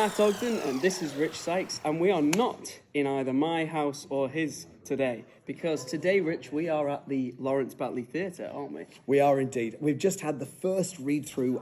Matt Ogden and this is Rich Sykes, and we are not in either my house or his today, because today, Rich, we are at the Lawrence Batley Theatre, aren't we? We are indeed. We've just had the first read-through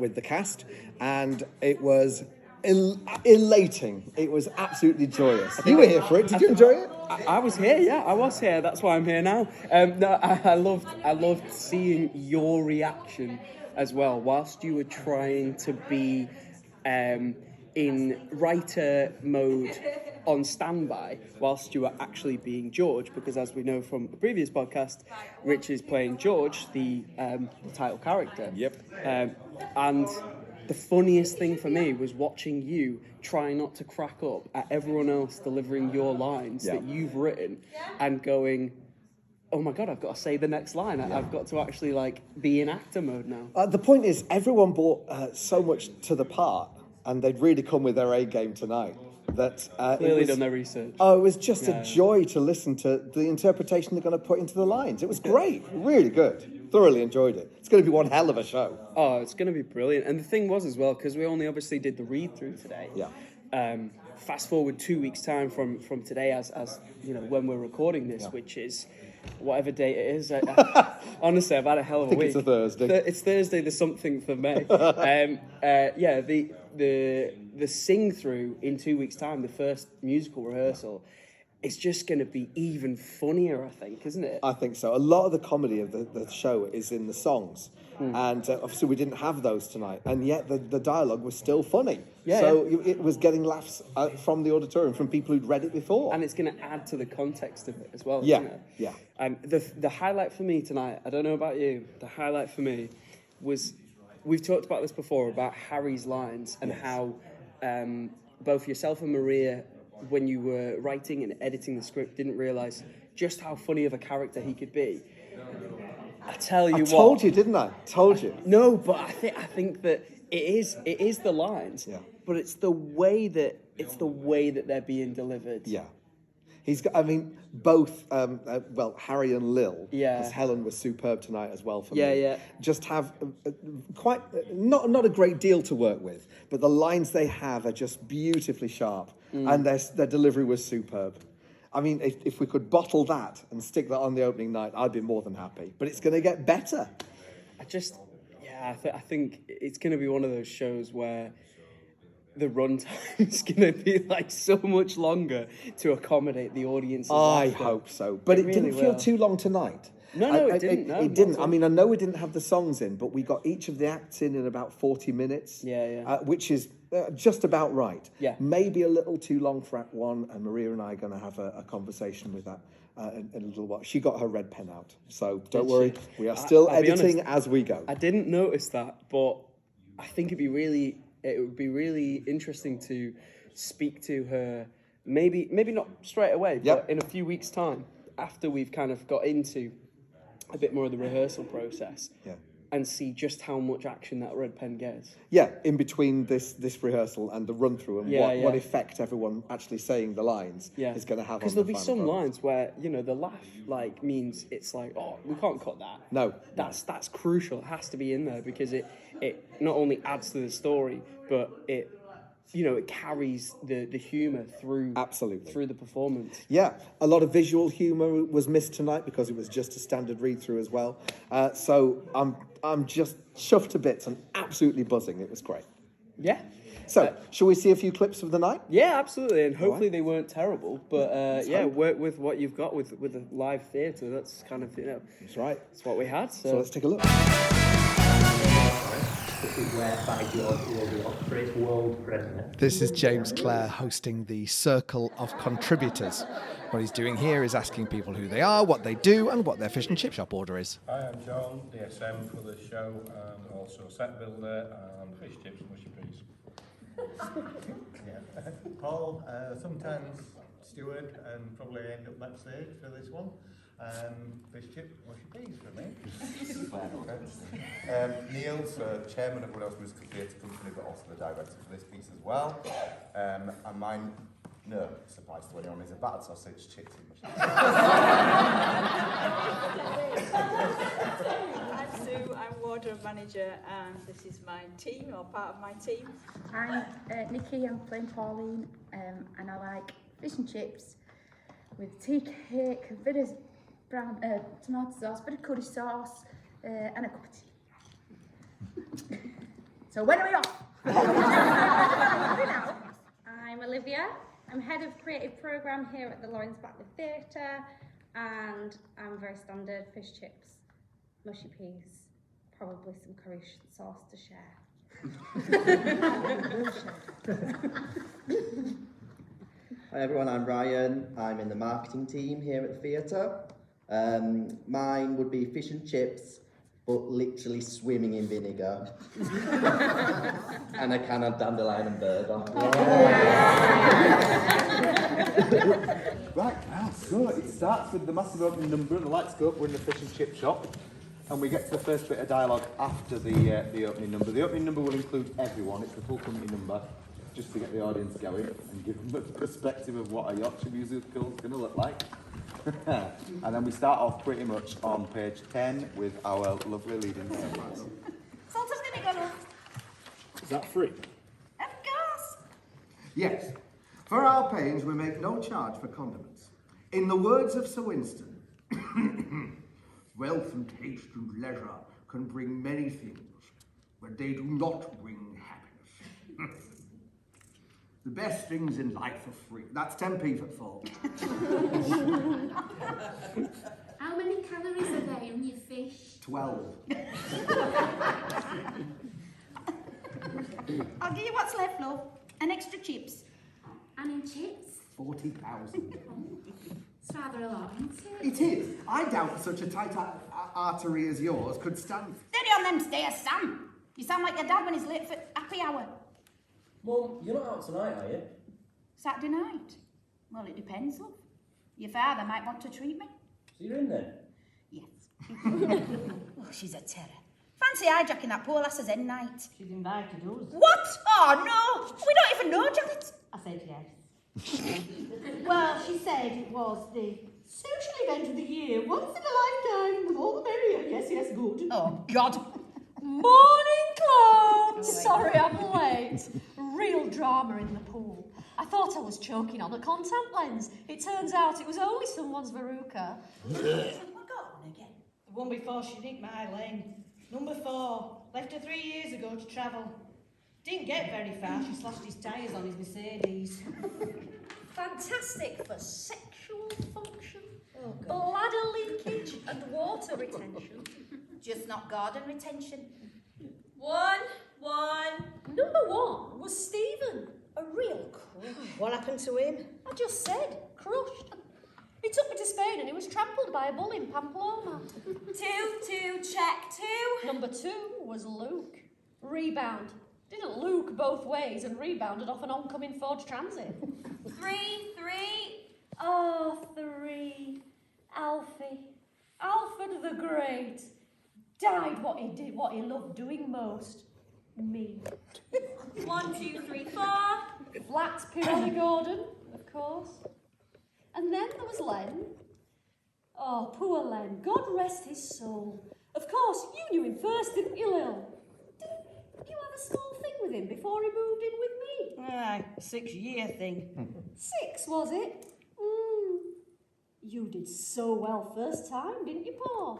with the cast, and it was elating. It was absolutely joyous. You were here for it. Did you enjoy it? I was here, yeah, I was here. That's why I'm here now. No, I loved seeing your reaction as well, whilst you were trying to be in writer mode on standby, whilst you are actually being George, because as we know from the previous podcast, Rich is playing George, the title character. Yep. And the funniest thing for me was watching you try not to crack up at everyone else delivering your lines that you've written and going, oh my God, I've got to say the next line. I've got to actually be in actor mode now. The point is, everyone brought so much to the part, and they'd really come with their A game tonight. That Clearly done their research. Oh, it was just a joy to listen to the interpretation they're going to put into the lines. It was great, really good. Thoroughly enjoyed it. It's going to be one hell of a show. Oh, it's going to be brilliant. And the thing was as well, because we only obviously did the read through today. Yeah. Fast forward 2 weeks time from today, as you know, when we're recording this, which is whatever date it is. Honestly, I've had a hell of a week. It's a Thursday. It's Thursday. There's something for me. The sing through in 2 weeks time, the first musical rehearsal. It's just going to be even funnier, I think, isn't it? I think so. A lot of the comedy of the show is in the songs. And obviously we didn't have those tonight. And yet the dialogue was still funny. It was getting laughs from the auditorium, from people who'd read it before. And it's going to add to the context of it as well, yeah. isn't it? Yeah. And the highlight for me tonight, I don't know about you, the highlight for me was, we've talked about this before, about Harry's lines and how both yourself and Maria, when you were writing and editing the script, didn't realise just how funny of a character he could be. I tell you what. I told you, didn't I? Told you. No, but I think that it is the lines, but it's the way that they're being delivered. Yeah. He's got, I mean, both, Harry and Lil, because Helen was superb tonight as well for me. Yeah. Just have quite, not a great deal to work with, but the lines they have are just beautifully sharp, and their delivery was superb. I mean, if we could bottle that and stick that on the opening night, I'd be more than happy. But it's going to get better. I think it's going to be one of those shows where the runtime is going to be so much longer to accommodate the audience. I hope so. But it really didn't feel too long tonight. No, it didn't. It didn't. I mean, I know we didn't have the songs in, but we got each of the acts in about 40 minutes. Which is just about right. Yeah. Maybe a little too long for Act 1, and Maria and I are going to have a conversation with that in a little while. She got her red pen out, so don't worry. We are still editing as we go. I didn't notice that, but I think it would be really interesting to speak to her, maybe not straight away, but in a few weeks' time, after we've kind of got into a bit more of the rehearsal process, and see just how much action that red pen gets. Yeah, in between this rehearsal and the run through, and what effect everyone actually saying the lines is going to have. Because there'll be some lines where the laugh means it's oh, we can't cut that. No, that's crucial. It has to be in there because it not only adds to the story, but it carries the humour through. Absolutely. Through the performance. Yeah, a lot of visual humour was missed tonight because it was just a standard read through as well. So I'm just chuffed to bits and absolutely buzzing. It was great. Yeah. So, shall we see a few clips of the night? Yeah, absolutely, and hopefully they weren't terrible. But work with what you've got with a live theatre. That's kind of That's right. That's what we had. So let's take a look. This is where By George will be up for its world premiere. This is James Clare hosting the Circle of Contributors. What he's doing here is asking people who they are, what they do, and what their fish and chip shop order is. Hi, I'm John, DSM for the show, and also set builder and fish chips and mushy peas. Paul, sometimes steward, and probably end up backstage for this one. Fish chip, mushy peas for me. Neil's chairman of Wales Musical Theatre Company, but also the director for this piece as well. And mine, no surprise to anyone, is a battered sausage, chips and mushy peas. I'm Sue, I'm wardrobe manager, and this is my team, or part of my team. I'm Nikki, I'm playing Pauline, and I like fish and chips with tea cake, a bit of brown tomato sauce, a bit of curry sauce, and a cup of tea. So when are we off? I'm Olivia. I'm head of creative programme here at the Lawrence Batley Theatre, and I'm very standard: fish chips, mushy peas, probably some curry sauce to share. Hi everyone, I'm Ryan. I'm in the marketing team here at the theatre. Mine would be fish and chips, but literally swimming in vinegar. And a can of dandelion and burger. Right, now, so it starts with the massive opening number and the lights go up. We're in the fish and chip shop, and we get to the first bit of dialogue after the opening number. The opening number will include everyone. It's the full company number, just to get the audience going and give them a perspective of what a Yorkshire musical is going to look like. And then we start off pretty much on page 10 with our lovely leading stars. Salt of vinegar. Is that free? Of course. Yes. For our pains, we make no charge for condiments. In the words of Sir Winston, wealth and taste and leisure can bring many things, but they do not bring happiness. The best things in life are free. That's 10p for full. How many calories are there in your fish? 12. I'll give you what's left, love. And extra chips. And in chips? 40,000. It's rather a lot, isn't It is. I doubt such a tight artery as yours could stand. Steady on them stairs, Sam. You sound like your dad when he's late for happy hour. Mum, you're not out tonight, are you? Saturday night? Well, it depends, love. Your father might want to treat me. So you're in then? Yes. Oh, she's a terror. Fancy hijacking that poor lass's end night. She's invited us. What? Oh, no. We don't even know, Janet. I said yes. Well, she said it was the social event of the year, once in a lifetime, with all the merrier. Yes, yes, good. Oh, God. Morning, Claude! Sorry I'm late. Real drama in the pool. I thought I was choking on a contact lens. It turns out it was only someone's verruca. What got on again? The one before she nicked my lane. Number 4. Left her 3 years ago to travel. Didn't get very far. She slashed his tyres on his Mercedes. Fantastic for sexual function, bladder leakage and water retention. Just not garden retention. One. Number 1 was Stephen. A real crush. What happened to him? I just said, crushed. He took me to Spain and he was trampled by a bull in Pamplona. 2, check 2. Number 2 was Luke. Rebound. Didn't Luke both ways and rebounded off an oncoming Ford Transit. 3. Oh, 3. Alfie. Alfred the Great. Died what he did, what he loved doing most. Me. 1, 2, 3, 4. Flat Peony Gordon, of course. And then there was Len. Oh, poor Len. God rest his soul. Of course, you knew him first, didn't you, Lil? Did you have a small thing with him before he moved in with me? Aye, 6-year thing. 6, was it? You did so well first time, didn't you, Paul?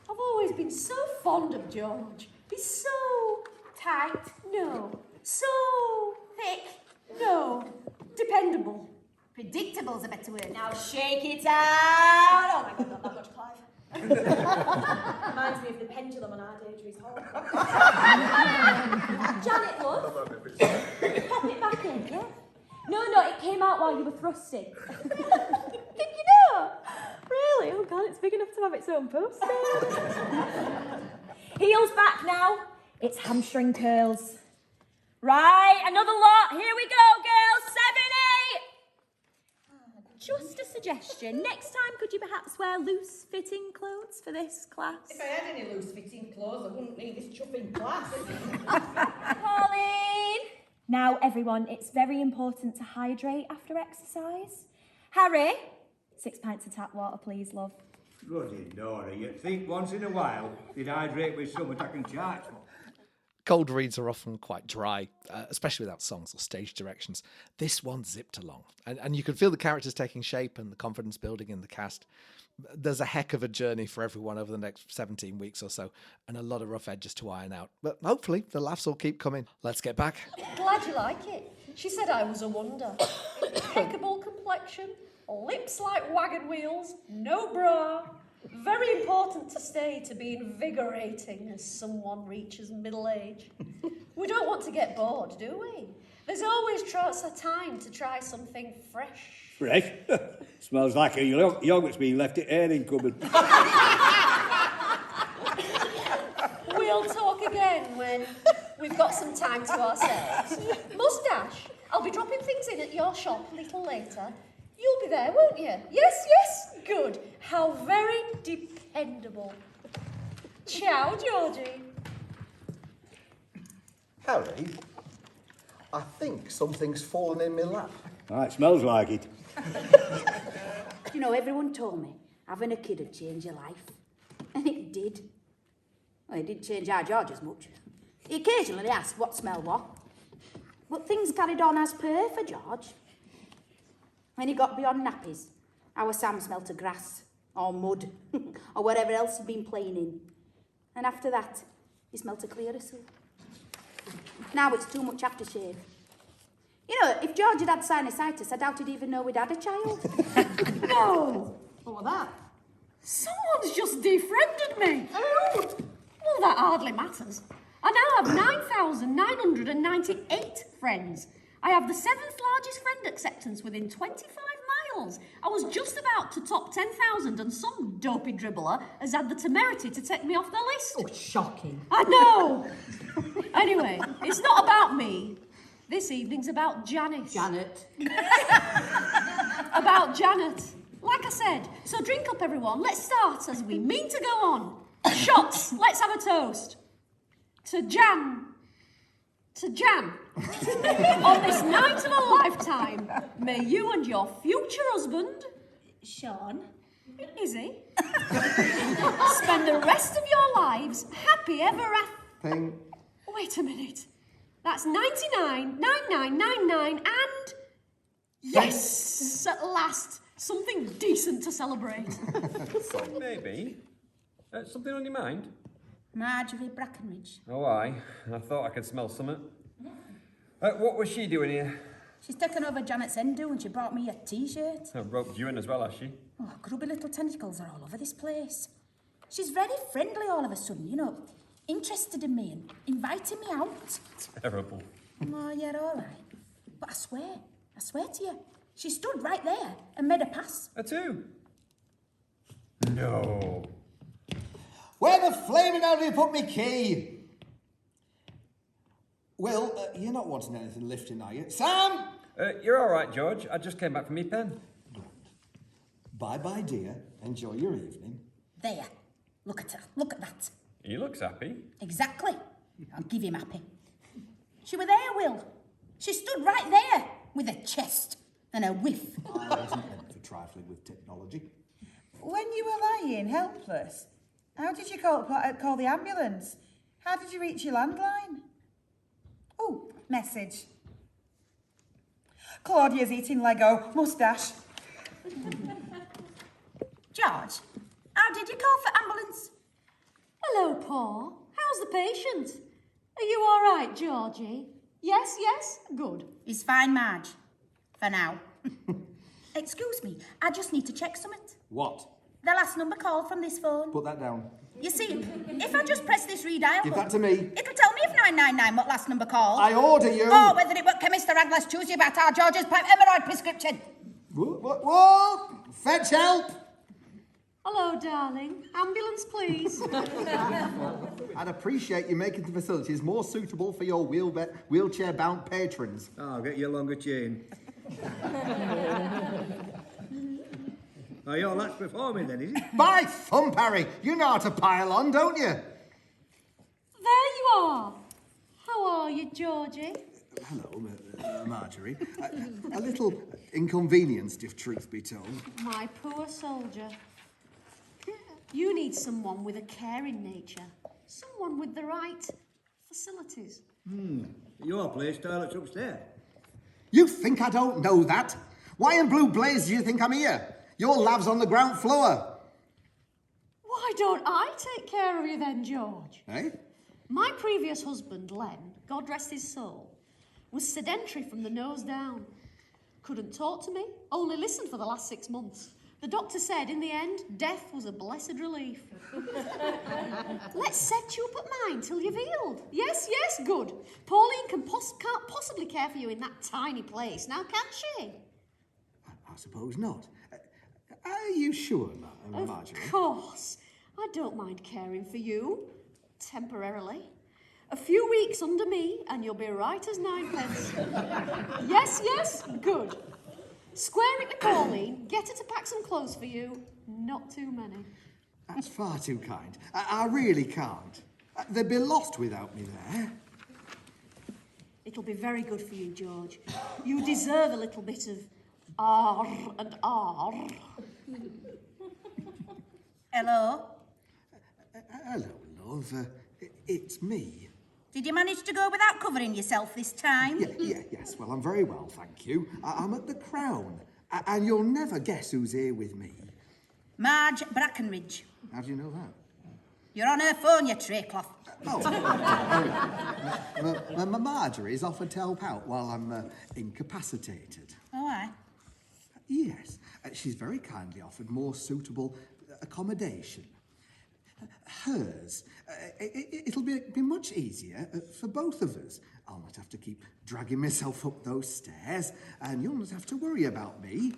I've always been so fond of George. He's so tight. No. So thick. No. Dependable. Predictable's a better word. Now shake it out. Oh my God, not that much, Clive. Reminds me of the pendulum on our Deirdre's hall. Janet, love. Pop it back in, yeah? No, it came out while you were thrusting. Did you know? Really? Oh God, it's big enough to have its own poster. Heels back now. It's hamstring curls. Right, another lot. Here we go, girls. 7, 8. Just a suggestion. Next time, could you perhaps wear loose-fitting clothes for this class? If I had any loose-fitting clothes, I wouldn't need this chuffing class. Pauline! Now, everyone, it's very important to hydrate after exercise. Harry, 6 pints of tap water, please, love. Bloody Nora, you'd think once in a while they'd hydrate with something I can charge for. Cold reads are often quite dry, especially without songs or stage directions. This one zipped along, and you could feel the characters taking shape and the confidence building in the cast. There's a heck of a journey for everyone over the next 17 weeks or so, and a lot of rough edges to iron out. But hopefully the laughs will keep coming. Let's get back. Glad you like it. She said I was a wonder. Impeccable complexion, lips like wagon wheels, no bra. Very important to stay to be invigorating as someone reaches middle age. We don't want to get bored, do we? There's always a time to try something fresh. Fresh? Smells like a yoghurt's been left at airing cupboard. We'll talk again when we've got some time to ourselves. Mustache, I'll be dropping things in at your shop a little later. You'll be there, won't you? Yes, yes, good. How very dependable. Ciao, Georgie. Harry, I think something's fallen in my lap. Ah, it smells like it. You know, everyone told me having a kid would change your life. And it did. Well, it didn't change our George as much. He occasionally asked what smell what. But things carried on as per for George. When he got beyond nappies, our Sam smelt of grass, or mud, or whatever else he'd been playing in. And after that, he smelt of clear soap. Now it's too much aftershave. You know, if George had had sinusitis, I doubt he'd even know we'd had a child. No! What was that? Someone's just defriended me. Well, that hardly matters. I now have 9,998 friends. I have the 7th largest friend acceptance within 25 miles. I was just about to top 10,000 and some dopey dribbler has had the temerity to take me off the list. Oh, shocking. I know. Anyway, it's not about me. This evening's about Janice. Janet. About Janet. Like I said, so drink up everyone. Let's start as we mean to go on. Shots. Let's have a toast. To Jan. To Jan. On this night of a lifetime, may you and your future husband, Sean. Is he? Spend the rest of your lives happy ever after. Ping. Wait a minute. That's 99, 9999 and... Yes! At last, something decent to celebrate. Maybe. Something on your mind? Marjorie Brackenridge. Oh, aye. I thought I could smell something. What was she doing here? She's taken over Janet's endo and she brought me a T-shirt. Roped you in as well, has she? Oh, grubby little tentacles are all over this place. She's very friendly all of a sudden, you know, interested in me and inviting me out. Terrible. Oh, you're all right. But I swear to you, she stood right there and made a pass. Her too? No. Where the flaming hell have you put me key? Will, you're not wanting anything lifting, are you? Sam! You're all right, George. I just came back from my pen. Bye-bye, dear. Enjoy your evening. There. Look at her. Look at that. He looks happy. Exactly. I'll give him happy. She were there, Will. She stood right there with a chest and a whiff. I wasn't meant for trifling with technology. When you were lying helpless, how did you call the ambulance? How did you reach your landline? Oh, message. Claudia's eating Lego. Mustache. George, how did you call for ambulance? Hello, Paul. How's the patient? Are you all right, Georgie? Yes, yes? Good. He's fine, Marge. For now. Excuse me, I just need to check something. What? The last number called from this phone. Put that down. You see, if I just press this redial... Give that to me. It'll tell me if 999 what last number called. I order you. Or whether it were Chemist or Agnes Tuesday about our George's pipe hemorrhoid prescription. Whoa! Fetch help! Hello, darling. Ambulance, please. I'd appreciate you making the facilities more suitable for your wheelchair-bound patrons. I'll get you a longer chain. Oh, your lat's performing then, is it? By thump, Harry! You know how to pile on, don't you? There you are. How are you, Georgie? Hello, Marjorie. A little inconvenienced, if truth be told. My poor soldier. You need someone with a caring nature. Someone with the right facilities. Your place toilet's upstairs. You think I don't know that? Why in blue blaze do you think I'm here? Your lab's on the ground floor. Why don't I take care of you then, George? Eh? My previous husband, Len, God rest his soul, was sedentary from the nose down. Couldn't talk to me, only listened for the last 6 months. The doctor said, in the end, death was a blessed relief. Let's set you up at mine till you've healed. Yes, good. Pauline can't possibly care for you in that tiny place, now can she? I suppose not. Are you sure, Marjorie? Of course. I don't mind caring for you. Temporarily. A few weeks under me and you'll be right as ninepence. Yes, good. Square it to Pauline, get her to pack some clothes for you. Not too many. That's far too kind. I really can't. They'd be lost without me there. It'll be very good for you, George. You deserve a little bit of R and R. Hello? Hello, love. It's me. Did you manage to go without covering yourself this time? Yes. Well, I'm very well, thank you. I'm at the Crown, and you'll never guess who's here with me. Marge Brackenridge. How do you know that? You're on her phone, you tray cloth. Marjorie's offered to help out while I'm incapacitated. Oh, aye. Yes, she's very kindly offered more suitable accommodation. Hers. It'll be much easier for both of us. I'll not have to keep dragging myself up those stairs, and you'll not have to worry about me.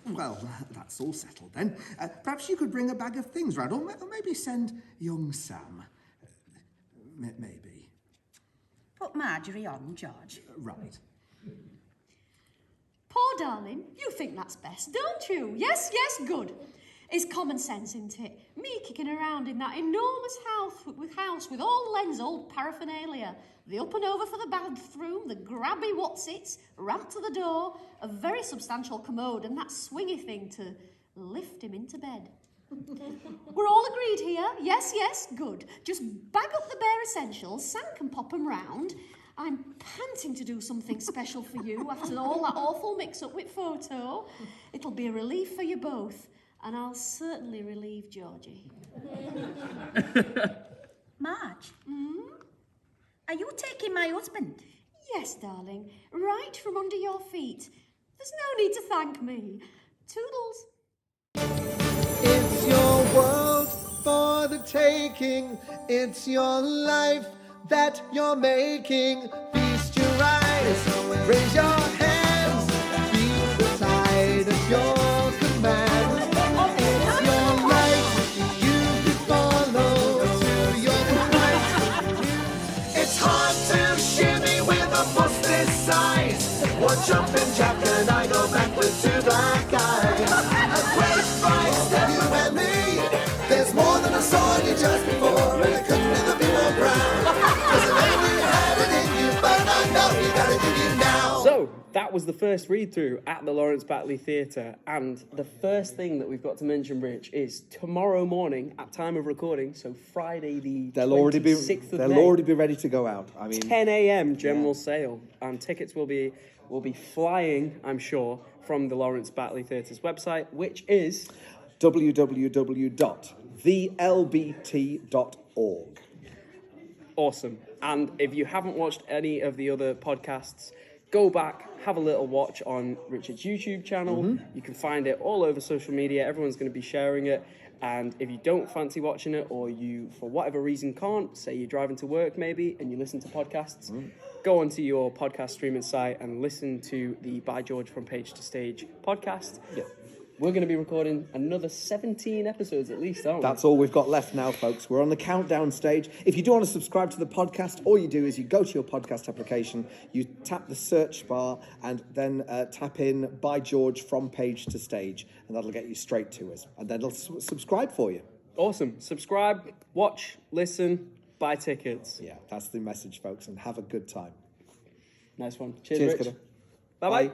Well, that's all settled then. Perhaps you could bring a bag of things round, or maybe send young Sam. Maybe. Put Marjorie on, George. Right. Poor darling, you think that's best, don't you? Yes, good. It's common sense, isn't it? Me kicking around in that enormous house with all Len's old paraphernalia. The up and over for the bathroom, the grabby whatsits, ramp to the door, a very substantial commode, and that swingy thing to lift him into bed. We're all agreed here? Yes, good. Just bag up the bare essentials, Sam can pop them round. I'm panting to do something special for you after all that awful mix-up with photo. It'll be a relief for you both. And I'll certainly relieve Georgie. Marge? Are you taking my husband? Yes, darling. Right from under your feet. There's no need to thank me. Toodles. It's your world for the taking. It's your life that you're making. Feast your eyes, raise your hands, feel the tide of your command. Jumping jack and I go back with 2 black eyes. A great fight, step you and me. There's more than I saw you just before, and it couldn't ever be more proud. 'Cause I know you had it in you, but I know you got it in you now. So that was the first read through at the Lawrence Batley Theatre, and the first thing that we've got to mention, Rich, is tomorrow morning at time of recording, so Friday the 26th of May. They'll already be ready to go out. I mean, 10 a.m. general sale, and tickets will be flying, I'm sure, from the Lawrence Batley Theatre's website, which is www.thelbt.org. Awesome. And if you haven't watched any of the other podcasts, go back, have a little watch on Richard's YouTube channel. You can find it all over social media. Everyone's going to be sharing it. And if you don't fancy watching it, or you, for whatever reason, can't, say you're driving to work maybe, and you listen to podcasts, go onto your podcast streaming site and listen to the By George From Page to Stage podcast. Yeah. We're going to be recording another 17 episodes at least, aren't we? That's all we've got left now, folks. We're on the countdown stage. If you do want to subscribe to the podcast, all you do is you go to your podcast application, you tap the search bar, and then tap in By George From Page to Stage, and that'll get you straight to us. And then it'll subscribe for you. Awesome. Subscribe, watch, listen, buy tickets. Yeah, that's the message, folks, and have a good time. Nice one. Cheers, Rich. Kiddo. Bye-bye.